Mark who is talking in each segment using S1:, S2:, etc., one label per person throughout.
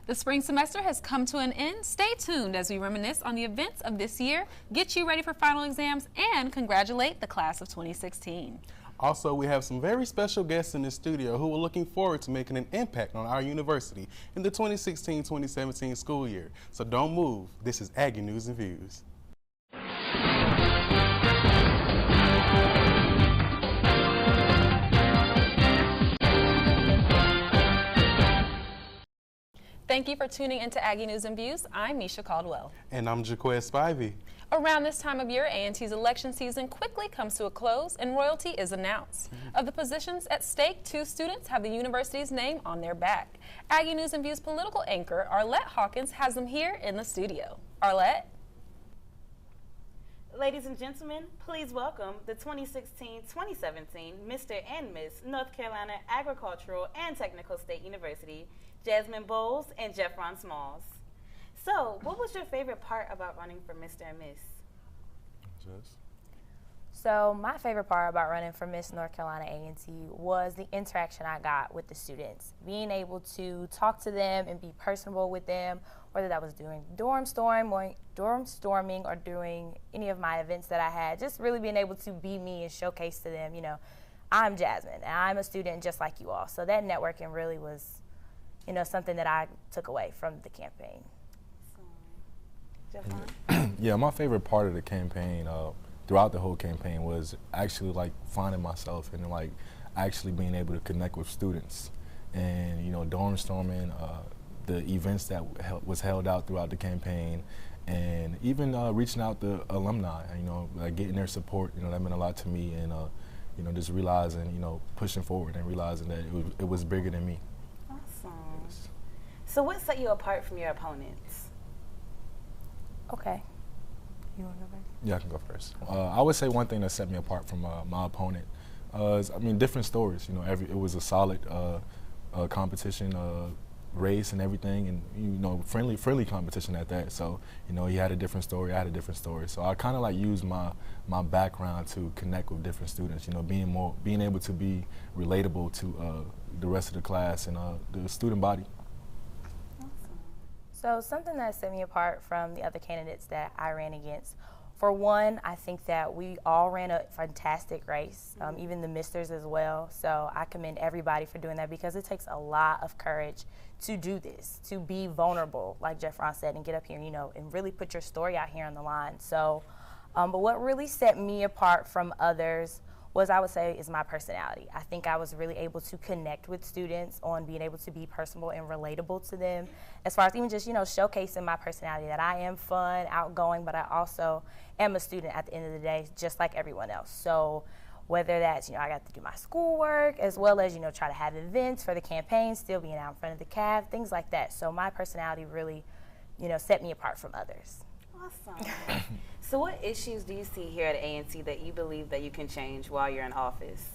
S1: The spring semester has come to an end. Stay tuned as we reminisce on the events of this year, get you ready for final exams, and congratulate the class of 2016.
S2: Also, we have some very special guests in the studio who are looking forward to making an impact on our university in the 2016-2017 school year. So don't move. This is Aggie News and Views.
S1: Thank you for tuning into Aggie News and Views. I'm Misha Caldwell.
S2: And I'm Jaquez Spivey.
S1: Around this time of year, A&T's election season quickly comes to a close and royalty is announced. Of the positions at stake, 2 students have the university's name on their back. Aggie News and Views political anchor Arlette Hawkins has them here in the studio. Arlette?
S3: Ladies and gentlemen, please welcome the 2016-2017 Mr. and Miss North Carolina Agricultural and Technical State University, Jasmine Bowles and Jeffron Smalls. So, what was your favorite part about running for Mr. and Miss?
S2: Jess?
S4: So my favorite part about running for Miss North Carolina A&T was the interaction I got with the students. Being able to talk to them and be personable with them, whether that was during dorm storming or during any of my events that I had, just really being able to be me and showcase to them, you know, I'm Jasmine and I'm a student just like you all. So that networking really was, you know, something that I took away from the campaign.
S5: Yeah, my favorite part of the campaign, throughout the whole campaign, was actually like finding myself and like actually being able to connect with students. And you know, dorm storming, the events that was held out throughout the campaign, and even reaching out to alumni, you know, like getting their support, you know, that meant a lot to me. And you know, just realizing, you know, pushing forward and realizing that it was bigger than me.
S3: Awesome. So what set you apart from your opponents?
S4: Okay. You want to go first?
S5: Yeah, I can go first. I would say one thing that set me apart from my opponent is, I mean, different stories. You know, it was a solid competition, race and everything, and you know, friendly competition at that. So you know, he had a different story, I had a different story. So I kind of like used my background to connect with different students. You know, being able to be relatable to the rest of the class and the student body.
S4: So something that set me apart from the other candidates that I ran against, for one, I think that we all ran a fantastic race, even the misters as well. So I commend everybody for doing that, because it takes a lot of courage to do this, to be vulnerable, like Jeffron said, and get up here, you know, and really put your story out here on the line. So, but what really set me apart from others was, I would say, is my personality. I think I was really able to connect with students on being able to be personable and relatable to them, as far as even just, you know, showcasing my personality, that I am fun, outgoing, but I also am a student at the end of the day, just like everyone else. So whether that's, you know, I got to do my schoolwork, as well as, you know, try to have events for the campaign, still being out in front of the CAV, things like that. So my personality really, you know, set me apart from others.
S3: Awesome. So what issues do you see here at A&T that you believe that you can change while you're in office?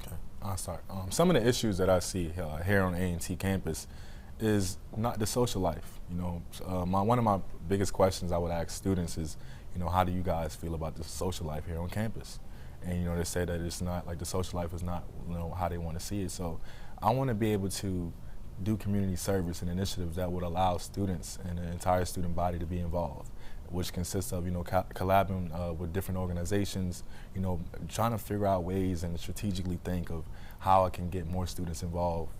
S5: Okay, I'll start. Some of the issues that I see here on A&T campus is not the social life. You know, one of my biggest questions I would ask students is, you know, how do you guys feel about the social life here on campus? And you know, they say that it's not, like, the social life is not, you know, how they want to see it. So I want to be able to do community service and initiatives that would allow students and the entire student body to be involved, which consists of, you know, collabing with different organizations, you know, trying to figure out ways and strategically think of how I can get more students involved.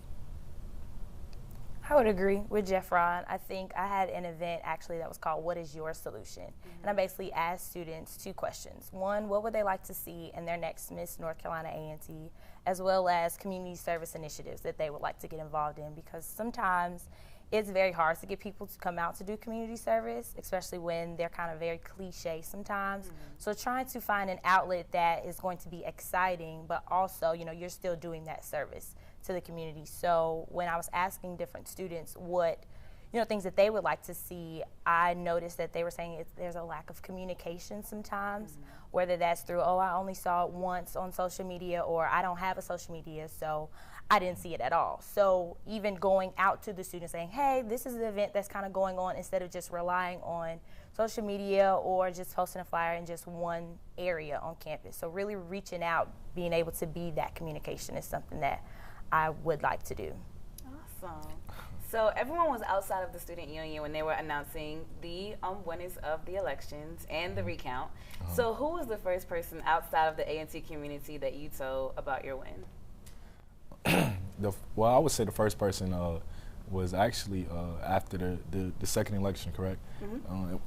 S4: I would agree with Jeffron. I think I had an event actually that was called What is Your Solution? And I basically asked students 2 questions. One, what would they like to see in their next Miss North Carolina A&T, as well as community service initiatives that they would like to get involved in, because sometimes it's very hard to get people to come out to do community service, especially when they're kind of very cliche sometimes. So trying to find an outlet that is going to be exciting, but also, you know, you're still doing that service to the community. So when I was asking different students what, you know, things that they would like to see, I noticed that they were saying there's a lack of communication sometimes, whether that's through, oh, I only saw it once on social media, or I don't have a social media, so I didn't see it at all. So even going out to the students saying, hey, this is the event that's kind of going on, instead of just relying on social media or just posting a flyer in just one area on campus. So really reaching out, being able to be that communication is something that I would like to do.
S3: Awesome. So everyone was outside of the student union when they were announcing the winners of the elections and the recount. So who was the first person outside of the A&T community that you told about your win?
S5: Well, I would say the first person was actually after the second election, correct?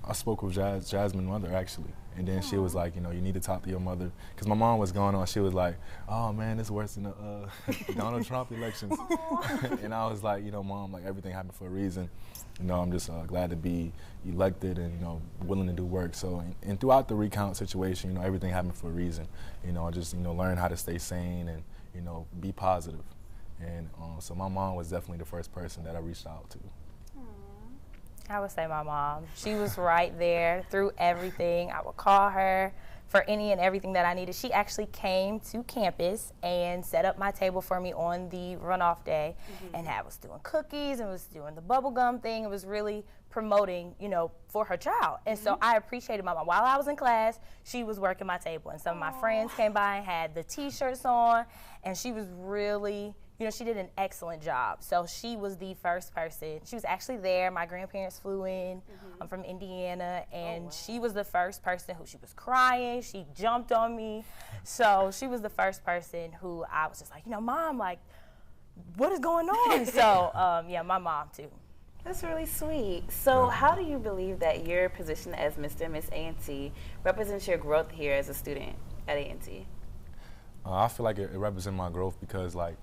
S5: I spoke with Jasmine's mother, actually. And then she was like, you know, you need to talk to your mother. Because my mom was going on. She was like, oh, man, it's worse than the Donald Trump elections. And I was like, you know, Mom, like, everything happened for a reason. You know, I'm just glad to be elected and, you know, willing to do work. So, and throughout the recount situation, you know, everything happened for a reason. You know, I just, you know, learn how to stay sane and, you know, be positive. And so my mom was definitely the first person that I reached out to.
S4: I would say my mom. She was right there through everything. I would call her for any and everything that I needed. She actually came to campus and set up my table for me on the runoff day, and was doing cookies and was doing the bubble gum thing. It was really promoting, you know, for her child. And so I appreciated my mom. While I was in class, she was working my table, and some of my friends came by and had the T-shirts on, and she was really, you know, she did an excellent job. So she was the first person. She was actually there. My grandparents flew in from Indiana, and she was the first person who, she was crying. She jumped on me. So she was the first person who I was just like, you know, Mom, like, what is going on? So, yeah, my mom, too.
S3: That's really sweet. So how do you believe that your position as Mr. and Miss A&T represents your growth here as a student at A&T?
S5: I feel like it represents my growth because, like,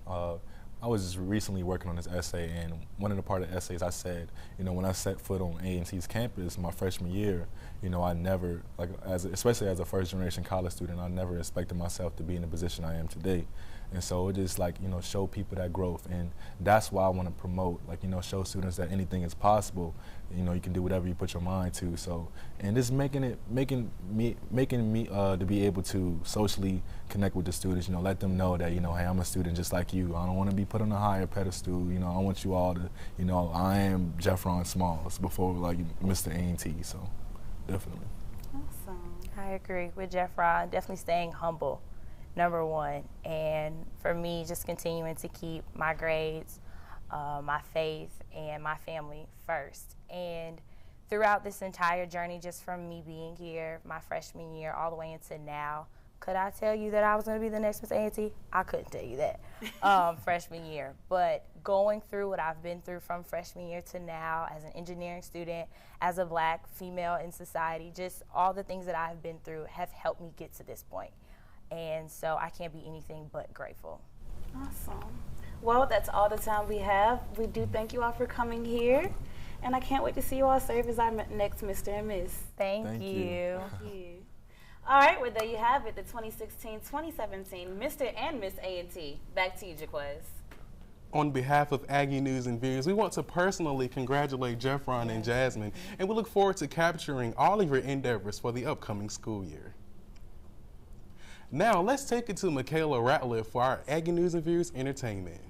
S5: I was just recently working on this essay, and one of the part of the essays I said, you know, when I set foot on A&T's campus my freshman year, you know, I never, like, especially as a first-generation college student, I never expected myself to be in the position I am today. And so it just, like, you know, show people that growth, and that's why I want to promote, like, you know, show students that anything is possible. You know, you can do whatever you put your mind to. So, and just making me to be able to socially connect with the students. You know, let them know that, you know, hey, I'm a student just like you. I don't want to be put on a higher pedestal. You know, I want you all to, you know, I am Jeffron Smalls before, like, Mr. A&T. So, definitely.
S3: Awesome.
S4: I agree with Jeffron. Definitely staying humble, number one. And for me, just continuing to keep my grades, my faith, and my family first. And throughout this entire journey, just from me being here, my freshman year, all the way into now, could I tell you that I was going to be the next Miss A&T? I couldn't tell you that freshman year. But going through what I've been through from freshman year to now as an engineering student, as a Black female in society, just all the things that I've been through have helped me get to this point. And so I can't be anything but grateful.
S3: Awesome. Well, that's all the time we have. We do thank you all for coming here. And I can't wait to see you all serve as our next Mr. and Miss.
S4: Thank
S3: Thank
S4: you.
S3: you. All right, well, there you have it, the 2016-2017 Mr. and Miss A&T. Back to you, Jaquez.
S2: On behalf of Aggie News and Views, we want to personally congratulate Jeffron and Jasmine, and we look forward to capturing all of your endeavors for the upcoming school year. Now, let's take it to Michaela Ratliff for our Aggie News and Views entertainment.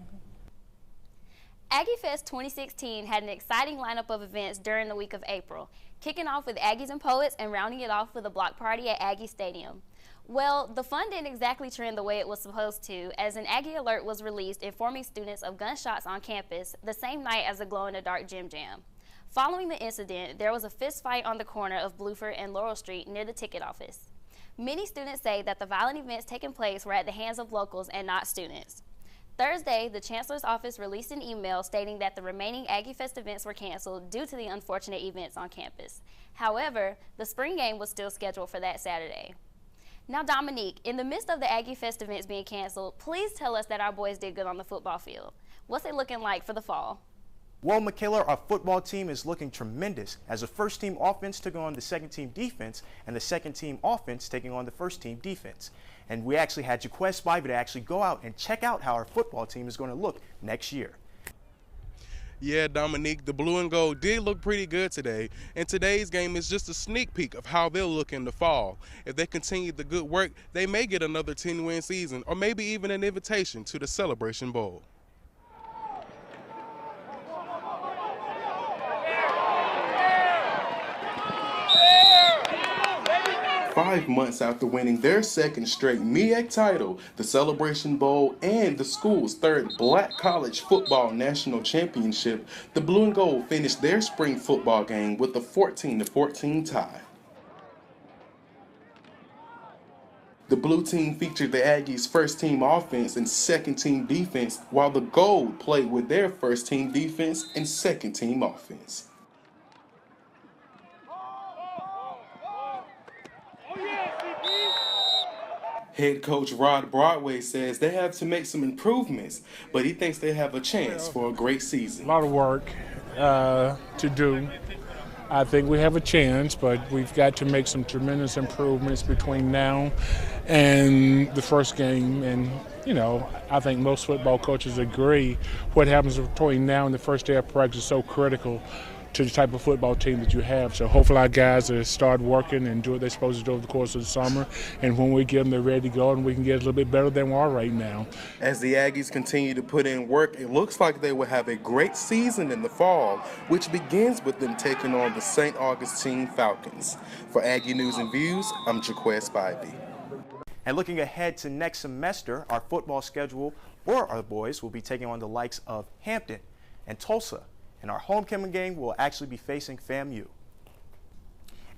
S6: Aggie Fest 2016 had an exciting lineup of events during the week of April, kicking off with Aggies and Poets and rounding it off with a block party at Aggie Stadium. Well, the fun didn't exactly trend the way it was supposed to, as an Aggie alert was released informing students of gunshots on campus the same night as the glow-in-the-dark Gym Jam. Following the incident, there was a fist fight on the corner of Bluford and Laurel Street near the ticket office. Many students say that the violent events taking place were at the hands of locals and not students. Thursday, the Chancellor's office released an email stating that the remaining Aggie Fest events were canceled due to the unfortunate events on campus. However, the spring game was still scheduled for that Saturday. Now, Dominique, in the midst of the Aggie Fest events being canceled, please tell us that our boys did good on the football field. What's it looking like for the fall?
S7: Well, Michaela, our football team is looking tremendous as the first team offense took on the second team defense and the second team offense taking on the first team defense. And we actually had Jaquez Spivey to actually go out and check out how our football team is going to look next year.
S2: Yeah, Dominique, the blue and gold did look pretty good today, and today's game is just a sneak peek of how they'll look in the fall. If they continue the good work, they may get another 10-win season, or maybe even an invitation to the Celebration Bowl. 5 months after winning their second straight MEAC title, the Celebration Bowl, and the school's third Black College Football National Championship, the Blue and Gold finished their spring football game with a 14-14 tie. The blue team featured the Aggies' first-team offense and second-team defense, while the Gold played with their first-team defense and second-team offense. Head coach Rod Broadway says they have to make some improvements, but he thinks they have a chance for a great season.
S8: A lot of work to do. I think we have a chance, but we've got to make some tremendous improvements between now and the first game. And, you know, I think most football coaches agree what happens between now and the first day of practice is so critical to the type of football team that you have. So hopefully our guys will start working and do what they're supposed to do over the course of the summer. And when we get them, they're ready to go, and we can get a little bit better than we are right now.
S2: As the Aggies continue to put in work, it looks like they will have a great season in the fall, which begins with them taking on the St. Augustine Falcons. For Aggie News and Views, I'm Jaquez Spivey.
S7: And looking ahead to next semester, our football schedule for our boys will be taking on the likes of Hampton and Tulsa. And our homecoming game will actually be facing FAMU.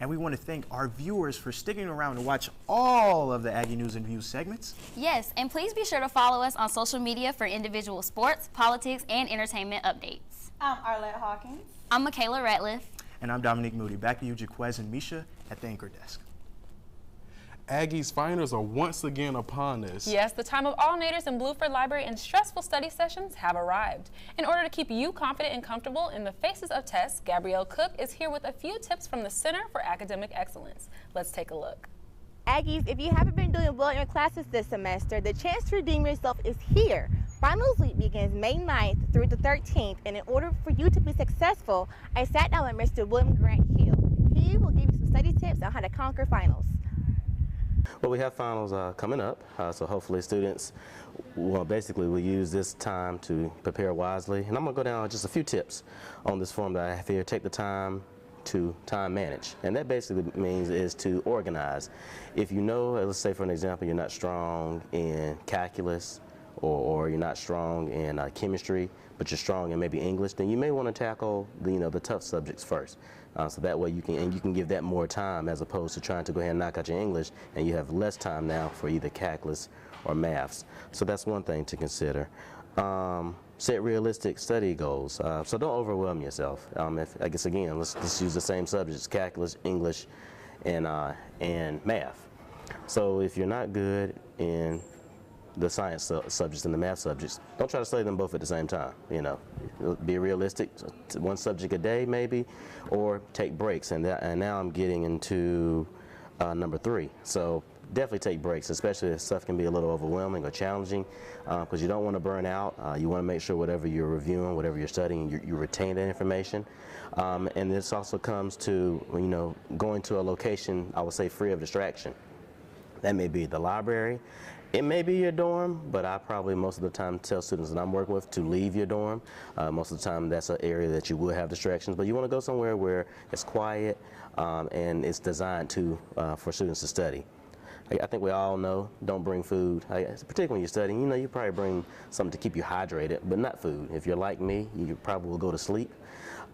S7: And we want to thank our viewers for sticking around to watch all of the Aggie News and Views segments.
S6: Yes, and please be sure to follow us on social media for individual sports, politics, and entertainment updates.
S3: I'm Arlette Hawkins.
S6: I'm Michaela Ratliff.
S7: And I'm Dominique Moody. Back to you, Jaquez and Misha at the anchor desk.
S2: Aggies finals are once again upon us.
S1: Yes, the time of all-nighters in Bluford Library and stressful study sessions have arrived. In order to keep you confident and comfortable in the faces of tests, Gabrielle Cook is here with a few tips from the Center for Academic Excellence. Let's take a look.
S9: Aggies, if you haven't been doing well in your classes this semester, the chance to redeem yourself is here. Finals week begins May 9th through the 13th, and in order for you to be successful, I sat down with Mr. William Grant Hill. He will give you some study tips on how to conquer finals.
S10: Well, we have finals coming up, so hopefully students will use this time to prepare wisely. And I'm going to go down just a few tips on this form that I have here. Take the time to time manage, and that basically means is to organize. If you know, let's say for an example, you're not strong in calculus or you're not strong in chemistry, but you're strong in maybe English, then you may want to tackle the tough subjects first. So that way you can give that more time as opposed to trying to go ahead and knock out your English, and you have less time now for either calculus or maths. So that's one thing to consider. Set realistic study goals. So don't overwhelm yourself. I guess again, let's use the same subjects: calculus, English, and math. So if you're not good in the science subjects and the math subjects, don't try to study them both at the same time. Be realistic. One subject a day maybe, or take breaks. And now I'm getting into number 3. So definitely take breaks, especially if stuff can be a little overwhelming or challenging, because you don't want to burn out. You want to make sure whatever you're reviewing, whatever you're studying, you retain that information. And this also comes to going to a location, I would say, free of distraction. That may be the library. It may be your dorm, but I probably most of the time tell students that I'm working with to leave your dorm. Most of the time that's an area that you will have distractions, but you want to go somewhere where it's quiet and it's designed for students to study. I think we all know, don't bring food. Particularly when you're studying, you probably bring something to keep you hydrated, but not food. If you're like me, you probably will go to sleep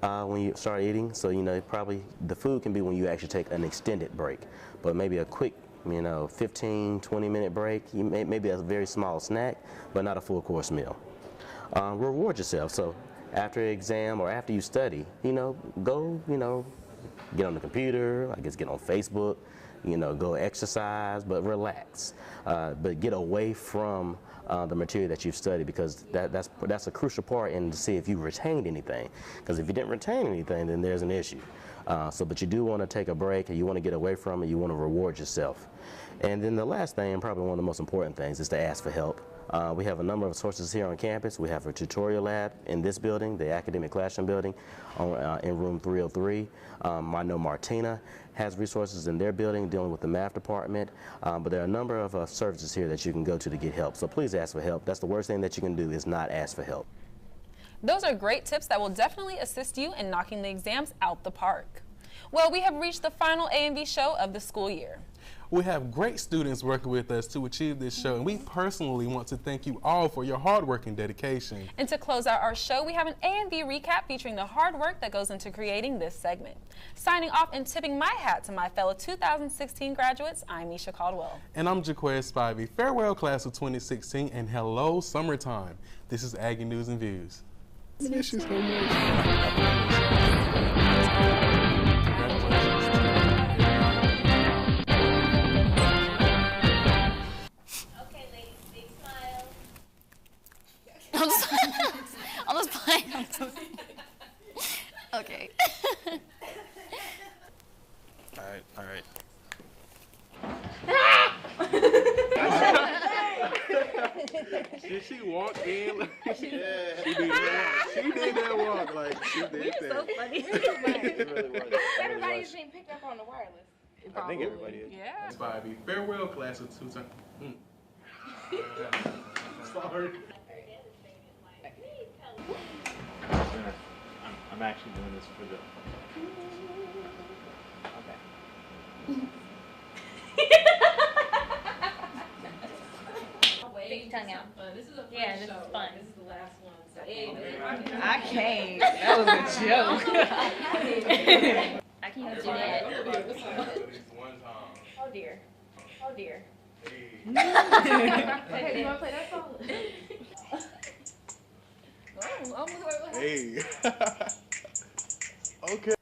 S10: when you start eating. So, probably the food can be when you actually take an extended break, but maybe a quick 15, 20-minute break, maybe a very small snack, but not a full course meal. Reward yourself. So after an exam or after you study, go, get on the computer, get on Facebook, go exercise, but relax. But get away from the material that you've studied, because that's a crucial part in to see if you retained anything. Because if you didn't retain anything, then there's an issue. But you do want to take a break, and you want to get away from it. You want to reward yourself. And then the last thing, and probably one of the most important things, is to ask for help. We have a number of sources here on campus. We have a tutorial lab in this building, the academic classroom building, in room 303. I know Martina has resources in their building dealing with the math department, but there are a number of services here that you can go to get help. So please ask for help. That's the worst thing that you can do, is not ask for help.
S1: Those are great tips that will definitely assist you in knocking the exams out the park. Well, we have reached the final A&V show of the school year.
S2: We have great students working with us to achieve this show, and we personally want to thank you all for your hard work and dedication.
S1: And to close out our show, we have an A&V recap featuring the hard work that goes into creating this segment. Signing off and tipping my hat to my fellow 2016 graduates, I'm Misha Caldwell.
S2: And I'm Jaquez Spivey. Farewell, class of 2016, and hello, summertime. This is Aggie News and Views. I miss you so much.
S6: Okay, ladies, big smile. I'm just playing. Okay.
S2: All right. Did she walk in? She did that walk. Like, she did that.
S9: So funny.
S11: Everybody's being picked up on the wireless.
S7: I think everybody is.
S1: Yeah.
S2: Spivey. Farewell, class of 2016. Sorry.
S12: I'm actually doing this for the.
S11: Stick your tongue out. This is a this is fun. This is the last one. So,
S9: I can't. That was a joke.
S11: I can't do that.
S9: Oh dear. Oh dear.
S11: Okay, you want to play that song?
S2: Hey. Okay.